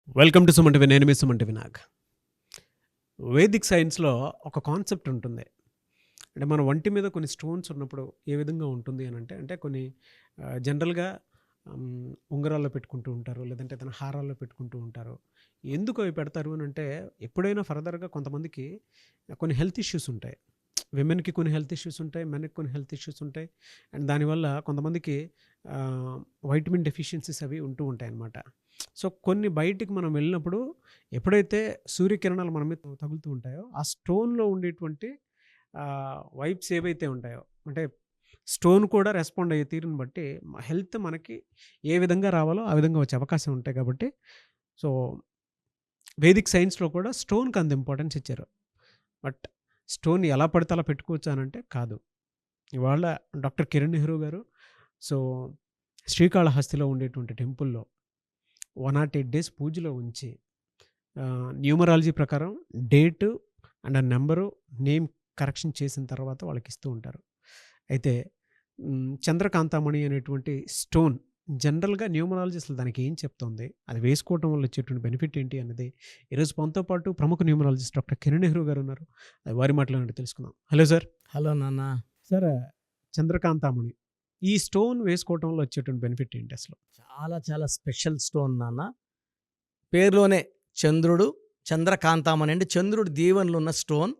Welcome to Suman TV. నేను మీ Suman TV Nag. Vedic సైన్స్‌లో ఒక కాన్సెప్ట్ ఉంటుంది. అంటే మన ఒంటి మీద కొన్ని స్టోన్స్ ఉన్నప్పుడు ఏ విధంగా ఉంటుంది అనంటే, అంటే కొన్ని జనరల్‌గా ఉంగరాల్లో పెట్టుకుంటూ ఉంటారు. లేదంటే ఏదైనా హారాల్లో పెట్టుకుంటూ ఉంటారు. ఎందుకు అవి పెడతారు అనంటే, ఎప్పుడైనా ఫర్దర్‌గా కొంతమందికి కొన్ని హెల్త్ ఇష్యూస్ ఉంటాయి. విమెన్‌కి కొన్ని హెల్త్ ఇష్యూస్ ఉంటాయి. మెన్‌కి కొన్ని హెల్త్ ఇష్యూస్ ఉంటాయి. అండ్ దానివల్ల కొంతమందికి వైటమిన్ డెఫిషియన్సీస్ అవి ఉంటూ ఉంటాయన్నమాట. సో, కొన్ని బయటికి మనం వెళ్ళినప్పుడు ఎప్పుడైతే సూర్యకిరణాలు మన మీద తగులుతూ ఉంటాయో, ఆ స్టోన్‌లో ఉండేటువంటి వైబ్స్ ఏవైతే ఉంటాయో, అంటే స్టోన్ కూడా రెస్పాండ్ అయ్యే తీరుని బట్టి హెల్త్ మనకి ఏ విధంగా రావాలో ఆ విధంగా వచ్చే అవకాశం ఉంటాయి కాబట్టి, సో, వేదిక్ సైన్స్‌లో కూడా స్టోన్‌కి అంత ఇంపార్టెన్స్ ఇచ్చారు. బట్ స్టోన్ ఎలా పడితే అలా పెట్టుకోవచ్చా అనంటే కాదు. ఇవాళ డాక్టర్ కిరణ్ నెహ్రూ గారు సో, శ్రీకాళహస్తిలో ఉండేటువంటి టెంపుల్‌లో 108 డేస్ పూజలో ఉంచి న్యూమరాలజీ ప్రకారం డేటు అండ్ ఆ నంబరు, నేమ్ కరెక్షన్ చేసిన తర్వాత వాళ్ళకిస్తూ ఉంటారు. అయితే చంద్రకాంతామణి అనేటువంటి స్టోన్ జనరల్‌గా న్యూమరాలజీ అసలు దానికి ఏం చెప్తుంది? అది వేసుకోవటం వల్ల వచ్చేటువంటి బెనిఫిట్ ఏంటి అన్నది ఈరోజు మనతో పాటు ప్రముఖ న్యూమరాలజిస్ట్ డాక్టర్ కిరణ్ నెహ్రూ గారు ఉన్నారు. వారి మాటలోనే తెలుసుకుందాం. Hello sir. హలో నాన్న. సార్, చంద్రకాంతామణి ఈ స్టోన్ వేసుకోవటం వల్ల వచ్చేటువంటి బెనిఫిట్ ఏంటి అసలు? చాలా చాలా స్పెషల్ స్టోన్ నాన్న. పేరులోనే చంద్రుడు, చంద్రకాంతామణి అంటే చంద్రుడి దీవెనలు ఉన్న స్టోన్.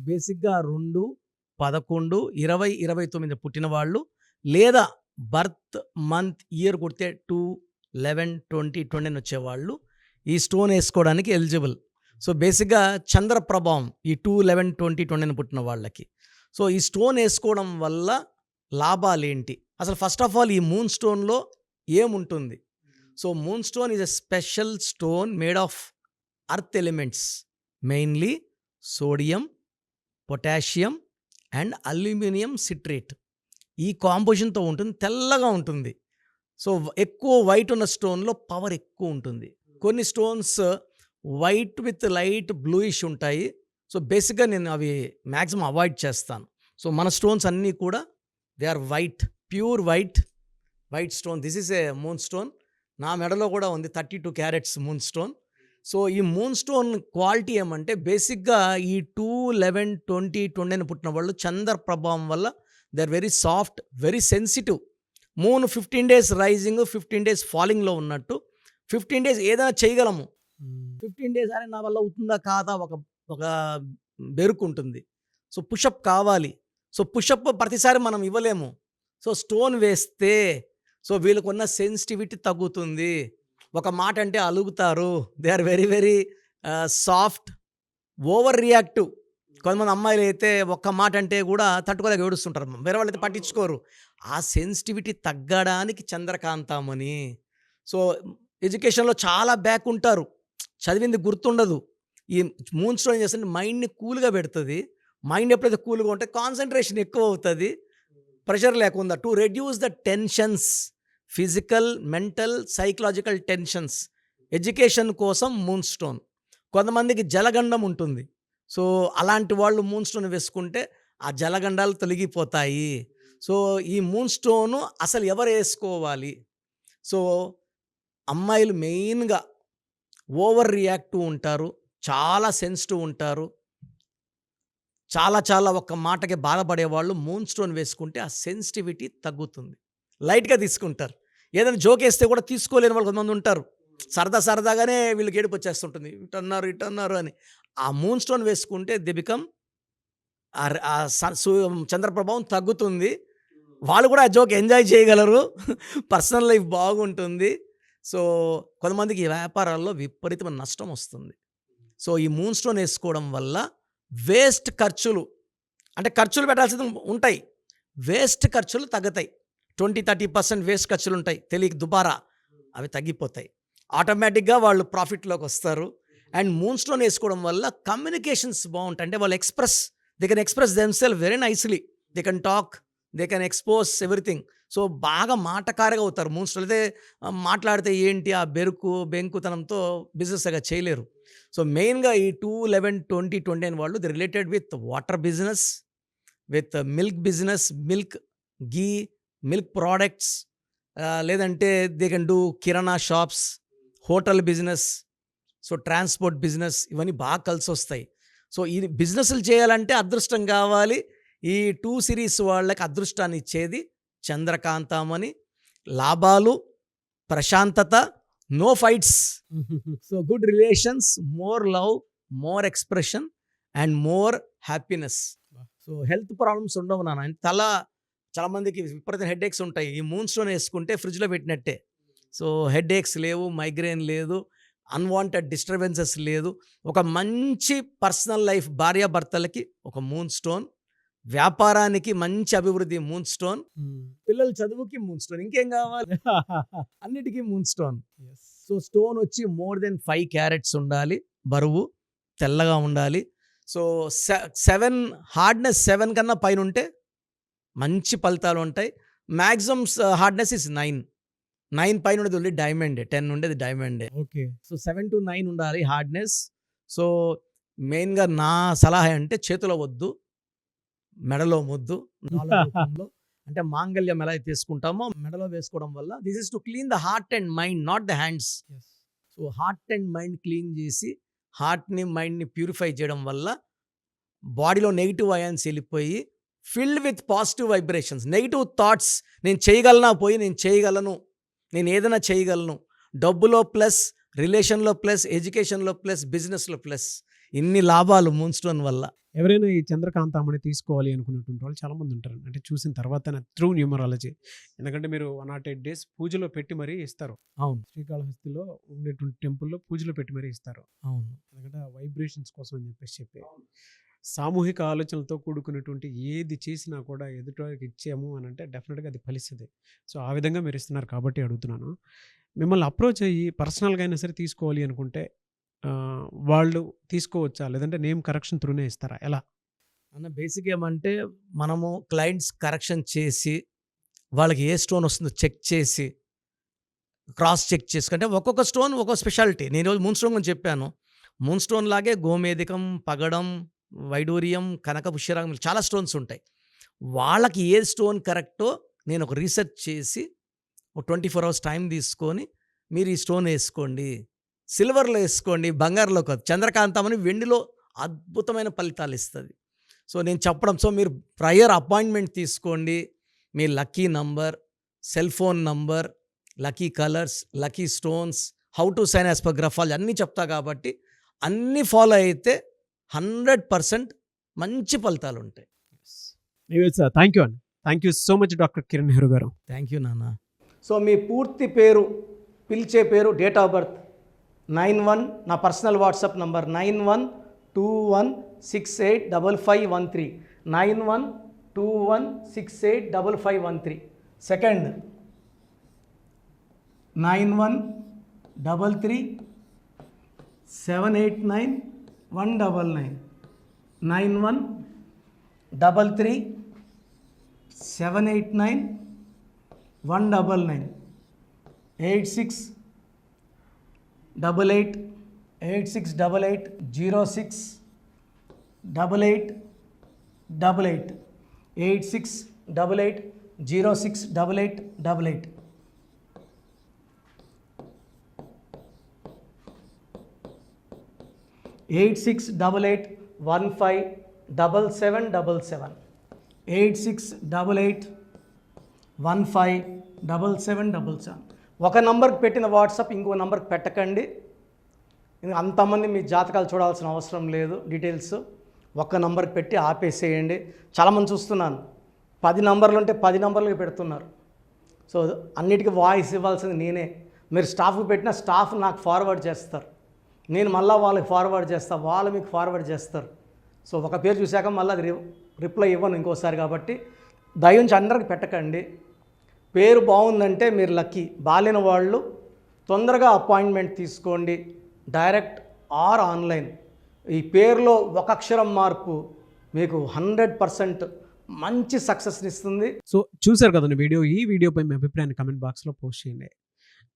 బేసిక్‌గా 2, 11, 20, 29 పుట్టిన వాళ్ళు, లేదా బర్త్ మంత్, ఇయర్ కొడితే 2, 11, 20, 29 వచ్చేవాళ్ళు ఈ స్టోన్ వేసుకోవడానికి ఎలిజిబుల్. సో, బేసిక్‌గా చంద్ర ప్రభావం ఈ 2, 11, 20, 29 పుట్టిన వాళ్ళకి. సో, ఈ స్టోన్ వేసుకోవడం వల్ల లాభాలేంటి? అసలు ఫస్ట్ ఆఫ్ ఆల్ ఈ మూన్ స్టోన్‌లో ఏముంటుంది? So, moon stone is a special stone made of earth elements, mainly sodium, potassium and aluminium citrate. ఈ కాంపోజిషన్‌తో ఉంటుంది. తెల్లగా ఉంటుంది. సో, ఎక్కువ వైట్ ఉన్న స్టోన్‌లో పవర్ ఎక్కువ ఉంటుంది. కొన్ని stones white with light bluish ఉంటాయి. సో, బేసిక్‌గా నేను అవి మాక్సిమం అవాయిడ్ చేస్తాను. సో, మన స్టోన్స్ అన్నీ కూడా they are white, pure white stone. This is a moon stone. నా మెడలో కూడా ఉంది 32 క్యారెట్స్ మూన్ స్టోన్. సో, ఈ మూన్ స్టోన్ క్వాలిటీ ఏమంటే బేసిక్‌గా ఈ 2, 11, 20, 29 పుట్టిన వాళ్ళు చంద్ర ప్రభావం వల్ల they are very soft, very sensitive. Moon 15 days rising, 15 days ఫాలింగ్‌లో ఉన్నట్టు 15 డేస్ ఏదైనా చేయగలము. 15 డేస్ అరే నా వల్ల అవుతుందా కాదా ఒక బెరుకుంటుంది. సో, పుషప్ కావాలి. సో, పుషప్ ప్రతిసారి మనం ఇవ్వలేము. సో, స్టోన్ వేస్తే సో, వీళ్ళకున్న సెన్సిటివిటీ తగ్గుతుంది. ఒక మాట అంటే అలుగుతారు. They are very very soft, over reactive. కొంతమంది అమ్మాయిలైతే ఒక్క మాట అంటే కూడా తట్టుకోలేక ఏడుస్తుంటారు. వేరే వాళ్ళైతే పట్టించుకోరు. ఆ సెన్సిటివిటీ తగ్గడానికి చంద్రకాంతామణి. సో, ఎడ్యుకేషన్‌లో చాలా బ్యాక్ ఉంటారు. చదివింది గుర్తుండదు. ఈ మూన్ స్టోన్ ఏం చేస్తుందంటే మైండ్‌ని కూల్‌గా పెడుతది. మైండ్ ఎప్పుడైతే కూల్‌గా ఉంటే కాన్సంట్రేషన్ ఎక్కువ అవుతది. ప్రెషర్ లేకుండా to reduce the tensions, physical, mental, psychological tensions. Education కోసం మూన్ స్టోన్. కొంతమందికి జలగండం ఉంటుంది. సో, అలాంటి వాళ్ళు మూన్ స్టోన్ వేసుకుంటే ఆ జలగండాలు తొలగిపోతాయి. సో, ఈ మూన్ స్టోను అసలు ఎవరు వేసుకోవాలి? సో, అమ్మాయిలు మెయిన్‌గా ఓవర్ రియాక్టివ్ ఉంటారు. చాలా సెన్సిటివ్ ఉంటారు. చాలా చాలా ఒక్క మాటకి బాధపడేవాళ్ళు మూన్ స్టోన్ వేసుకుంటే ఆ సెన్సిటివిటీ తగ్గుతుంది. లైట్‌గా తీసుకుంటారు. ఏదైనా జోకేస్తే కూడా తీసుకోలేని వాళ్ళు కొంతమంది ఉంటారు. సరదాగానే వీళ్ళకి ఏడుపొచ్చేస్తుంటుంది. ఇటన్నారు అని. ఆ మూన్ స్టోన్ వేసుకుంటే దే బికమ్ ఆర్ ఆ స సు చంద్రప్రభావం తగ్గుతుంది. వాళ్ళు కూడా ఆ జోక్ ఎంజాయ్ చేయగలరు. పర్సనల్ లైఫ్ బాగుంటుంది. సో, కొంతమందికి ఈ వ్యాపారాల్లో విపరీతమైన నష్టం వస్తుంది. సో, ఈ మూన్ స్టోన్ ఏసుకోవడం వల్ల వేస్ట్ ఖర్చులు, అంటే ఖర్చులు పెట్టాల్సింది ఉంటాయి. వేస్ట్ ఖర్చులు తగ్గుతాయి. 20, 30% వేస్ట్ ఖర్చులుంటాయి. తెలియక దుబారా అవి తగ్గిపోతాయి. ఆటోమేటిక్‌గా వాళ్ళు ప్రాఫిట్‌లోకొస్తారు. అండ్ మూన్ స్టోన్ ఏసుకోవడం వల్ల కమ్యూనికేషన్స్ బావుంటాయి. అంటే వాళ్ళు they can express themself very nicely. They can talk, they can expose everything. So, బాగా మాటకారిగా అవుతారు మూన్ స్టోన్. అయితే మాట్లాడితే ఏంటి ఆ బెంకుతనంతో బిజినెస్ సరిగ్గా చేయలేరు. సో, మెయిన్‌గా ఈ 2, 11, 20, 29 వాళ్ళు they related with water business, with milk business, ghee, milk products, లేదంటే they can do kirana shops, hotel business, so transport business ఇవన్నీ బాగా కలిసొస్తాయి. సో ఇది బిజినెస్‌లు చేయాలంటే అదృష్టం కావాలి. ఈ 2 సిరీస్ వాళ్ళకి అదృష్టాన్ని ఇచ్చేది చంద్రకాంతామణి. లాభాలు, ప్రశాంతత, no fights. So good relations, more love, more expression and more happiness. So health problems ఉండవు నాన్న. చాలా మందికి విపరీత హెడేక్స్ ఉంటాయి. ఈ మూన్ స్టోన్ వేసుకుంటే ఫ్రిడ్జ్‌లో పెట్టినట్టే. సో హెడేక్స్ లేవు, మైగ్రేన్ లేదు, అన్‌వాంటెడ్ డిస్టర్బెన్సెస్ లేదు. ఒక మంచి పర్సనల్ లైఫ్ భార్యాభర్తలకి ఒక మూన్ స్టోన్, వ్యాపారానికి మంచి అభివృద్ధి మూన్ స్టోన్, పిల్లల చదువుకి మూన్ స్టోన్, ఇంకేం కావాలి? అన్నిటికీ మూన్ స్టోన్. సో స్టోన్ వచ్చి మోర్ దెన్ 5 క్యారెట్స్ ఉండాలి, బరువు, తెల్లగా ఉండాలి. సో 7 హార్డ్నెస్ 7 కన్నా పైన ఉంటే మంచి ఫలితాలు ఉంటాయి. మ్యాక్సిమం హార్డ్నెస్ ఇస్ 9 పైన ఉండేది ఓన్లీ డైమండే, 10 ఉండేది డైమండే. ఓకే. సో 7 to 9 ఉండాలి హార్డ్నెస్. సో మెయిన్గా నా సలహా అంటే చేతిలో వద్దు, మెడలో ముద్దు, నాలుగు రూపంలో. అంటే మాంగళ్యం ఎలా అయితే తీసుకుంటామో మెడలో వేసుకోవడం వల్ల this is to clean the heart and mind, not the hands. So heart and mind clean చేసి హార్ట్ని మైండ్ని ప్యూరిఫై చేయడం వల్ల బాడీలో నెగిటివ్ అయాన్స్ వెళ్ళిపోయి filled with positive vibrations. Negative thoughts, నేను చేయగలనా, పోయి నేను చేయగలను, నేను ఏదైనా చేయగలను, డబ్బులో ప్లస్, రిలేషన్లో ప్లస్, ఎడ్యుకేషన్లో ప్లస్, బిజినెస్లో ప్లస్, ఇన్ని లాభాలు మూన్ స్టోన్ వల్ల. ఎవరైనా ఈ చంద్రకాంతామణి తీసుకోవాలి అనుకున్నటువంటి వాళ్ళు చాలామంది ఉంటారు. అంటే చూసిన తర్వాత త్రూ న్యూమరాలజీ, ఎందుకంటే మీరు 108 డేస్ పూజలో పెట్టి మరీ ఇస్తారు. అవును, శ్రీకాళహస్తిలో ఉండేటువంటి టెంపుల్లో పూజలో పెట్టి మరీ ఇస్తారు. అవును. ఎందుకంటే వైబ్రేషన్స్ కోసం అని చెప్పి సామూహిక ఆలోచనలతో కూడుకున్నటువంటి ఏది చేసినా కూడా ఎదుటివారికి ఇచ్చాము అని అంటే డెఫినెట్గా అది ఫలిస్తుంది. సో ఆ విధంగా మీరు ఇస్తున్నారు కాబట్టి అడుగుతున్నాను. మిమ్మల్ని అప్రోచ్ అయ్యి పర్సనల్గా అయినా సరే తీసుకోవాలి అనుకుంటే వాళ్ళు తీసుకోవచ్చా, లేదంటే నేమ్ కరెక్షన్ త్రూనే ఇస్తారా, ఎలా? అన్న బేసిక్ ఏమంటే మనము క్లయింట్స్ కరెక్షన్ చేసి వాళ్ళకి ఏ స్టోన్ వస్తుందో చెక్ చేసి క్రాస్ చెక్ చేసుకుంటే ఒక్కొక్క స్టోన్ ఒక్కొక్క స్పెషాలిటీ. నేను ఈరోజు మూన్ స్టోన్ గురించి చెప్పాను. మూన్ స్టోన్ లాగే గోమేధికం, పగడం, వైడూర్యం, కనక పుష్యరాగం చాలా స్టోన్స్ ఉంటాయి. వాళ్ళకి ఏ స్టోన్ కరెక్టో నేను ఒక రీసెర్చ్ చేసి ఒక 24 hours టైం తీసుకొని మీరు ఈ స్టోన్ వేసుకోండి, సిల్వర్లో వేసుకోండి, బంగారులో కాదు. చంద్రకాంతమని వెండిలో అద్భుతమైన ఫలితాలు ఇస్తుంది. సో నేను చెప్పడం, సో మీరు ప్రయర్ అపాయింట్మెంట్ తీసుకోండి. మీ lucky number, cell phone number, lucky colours, lucky stones, how to sign as per graphology అన్నీ చెప్తా కాబట్టి అన్నీ ఫాలో అయితే 100% మంచి ఫలితాలు ఉంటాయి. థ్యాంక్ యూ అండి. Thank you so much doctor Kiran Nehru గారు. థ్యాంక్ యూ నాన్న. సో మీ పూర్తి పేరు, పిలిచే పేరు, డేట్ ఆఫ్ బర్త్ 91, నా personal WhatsApp number 9121685513, 9121685513. Second 9133789199, 9133789199, 8688068888, 8688068888. Eight 8688157777, 8688157777. ఒక నంబర్కి పెట్టిన వాట్సాప్ ఇంకో నంబర్కి పెట్టకండి. అంతమంది మీ జాతకాలు చూడాల్సిన అవసరం లేదు. డీటెయిల్స్ ఒక్క నంబర్కి పెట్టి ఆపేసేయండి. చాలామంది చూస్తున్నాను 10 నంబర్లు ఉంటే 10 నంబర్లకి పెడుతున్నారు. సో అన్నిటికీ వాయిస్ ఇవ్వాల్సింది నేనే. మీరు స్టాఫ్కి పెట్టిన స్టాఫ్ నాకు ఫార్వర్డ్ చేస్తారు, నేను మళ్ళీ వాళ్ళకి ఫార్వర్డ్ చేస్తాను, వాళ్ళు మీకు ఫార్వర్డ్ చేస్తారు. సో ఒక పేరు చూశాక మళ్ళీ అది రిప్లై ఇవ్వను ఇంకోసారి. కాబట్టి దయించి అందరికి పెట్టకండి. పేరు బాగుందంటే మీరు లక్కీ. బాలేని వాళ్ళు తొందరగా అపాయింట్మెంట్ తీసుకోండి, డైరెక్ట్ ఆర్ ఆన్లైన్. ఈ పేరులో ఒక అక్షరం మార్పు మీకు 100% మంచి సక్సెస్ని ఇస్తుంది. సో చూశారు కదండి వీడియో. ఈ వీడియోపై మీ అభిప్రాయాన్ని కమెంట్ బాక్స్లో పోస్ట్ చేయండి.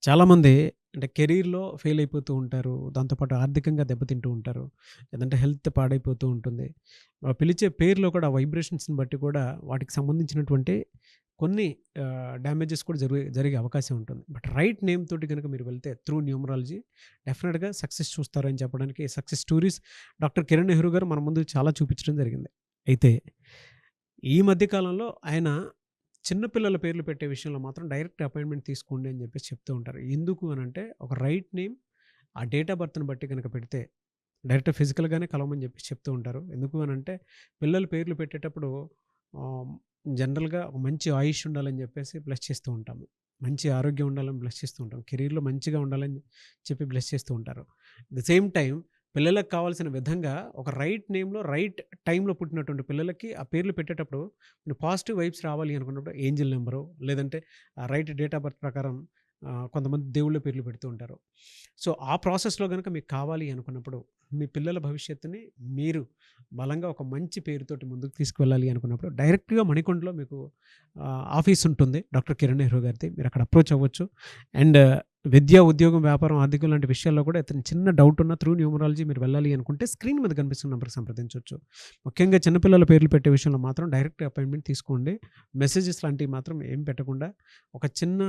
చాలామంది అంటే కెరీర్లో ఫెయిల్ అయిపోతూ ఉంటారు, దాంతోపాటు ఆర్థికంగా దెబ్బతింటూ ఉంటారు, లేదంటే హెల్త్ పాడైపోతూ ఉంటుంది. పిలిచే పేరులో కూడా వైబ్రేషన్స్ని బట్టి కూడా వాటికి సంబంధించినటువంటి కొన్ని డ్యామేజెస్ కూడా జరిగే అవకాశం ఉంటుంది. బట్ రైట్ నేమ్ తోటి కనుక మీరు వెళ్తే త్రూ న్యూమరాలజీ డెఫినెట్గా సక్సెస్ చూస్తారని చెప్పడానికి success stories doctor Kiran Nehru గారు మన ముందు చాలా చూపించడం జరిగింది. అయితే ఈ మధ్యకాలంలో ఆయన చిన్నపిల్లల పేర్లు పెట్టే విషయంలో మాత్రం డైరెక్ట్ అపాయింట్మెంట్ తీసుకోండి అని చెప్పేసి చెప్తూ ఉంటారు. ఎందుకు అని అంటే ఒక రైట్ నేమ్ ఆ డేట్ ఆఫ్ బర్త్ని బట్టి కనుక పెడితే డైరెక్ట్ ఫిజికల్గానే కలవమని చెప్పి చెప్తూ ఉంటారు. ఎందుకు అని అంటే పిల్లల పేర్లు పెట్టేటప్పుడు జనరల్గా ఒక మంచి ఆయుష్ ఉండాలని చెప్పేసి బ్లెస్ చేస్తూ ఉంటాము, మంచి ఆరోగ్యం ఉండాలని బ్లెస్ చేస్తూ ఉంటాం, కెరీర్లో మంచిగా ఉండాలని చెప్పి బ్లెస్ చేస్తూ ఉంటారు. ద సేమ్ టైం పిల్లలకు కావాల్సిన విధంగా ఒక రైట్ నేమ్లో రైట్ టైంలో పుట్టినటువంటి పిల్లలకి ఆ పేర్లు పెట్టేటప్పుడు పాజిటివ్ వైబ్స్ రావాలి అనుకున్నప్పుడు ఏంజిల్ నెంబరు లేదంటే రైట్ డేట్ ఆఫ్ బర్త్ ప్రకారం కొంతమంది దేవుళ్ళ పేర్లు పెడుతూ ఉంటారు. సో ఆ ప్రాసెస్లో కనుక మీకు కావాలి అనుకున్నప్పుడు మీ పిల్లల భవిష్యత్తుని మీరు బలంగా ఒక మంచి పేరుతోటి ముందుకు తీసుకువెళ్ళాలి అనుకున్నప్పుడు డైరెక్ట్గా మణికొండలో మీకు ఆఫీస్ ఉంటుంది డాక్టర్ కిరణ్ నెహ్రూ గారిది. మీరు అక్కడ అప్రోచ్ అవ్వచ్చు. అండ్ విద్య, ఉద్యోగం, వ్యాపారం, ఆర్థికం లాంటి విషయాల్లో కూడా ఏదైనా చిన్న డౌట్ ఉన్న త్రూ న్యూమరాలజీ మీరు వెళ్ళాలి అనుకుంటే స్క్రీన్ మీద కనిపిస్తున్న నెంబర్కి సంప్రదించవచ్చు. ముఖ్యంగా చిన్నపిల్లల పేర్లు పెట్టే విషయంలో మాత్రం డైరెక్ట్ అపాయింట్మెంట్ తీసుకోండి. మెసేజెస్ లాంటివి మాత్రం ఏం పెట్టకుండా ఒక చిన్న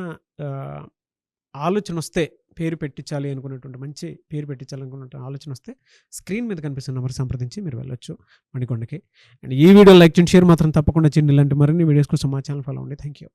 ఆలోచన వస్తే పేరు పెట్టించాలి అనుకున్నటువంటి మంచి పేరు పెట్టించాలనుకున్న ఆలోచన వస్తే స్క్రీన్ మీద కనిపిస్తున్న నెంబర్ సంప్రదించి మీరు వెళ్ళొచ్చు మణికొండకి. అండ్ ఈ వీడియో లైక్ చేయండి, షేర్ మాత్రం తప్పకుండా చేయండి. ఇలాంటి మరిన్ని వీడియోస్ కోసం మా ఛానల్ ఫాలో అవ్వండి. Thank you.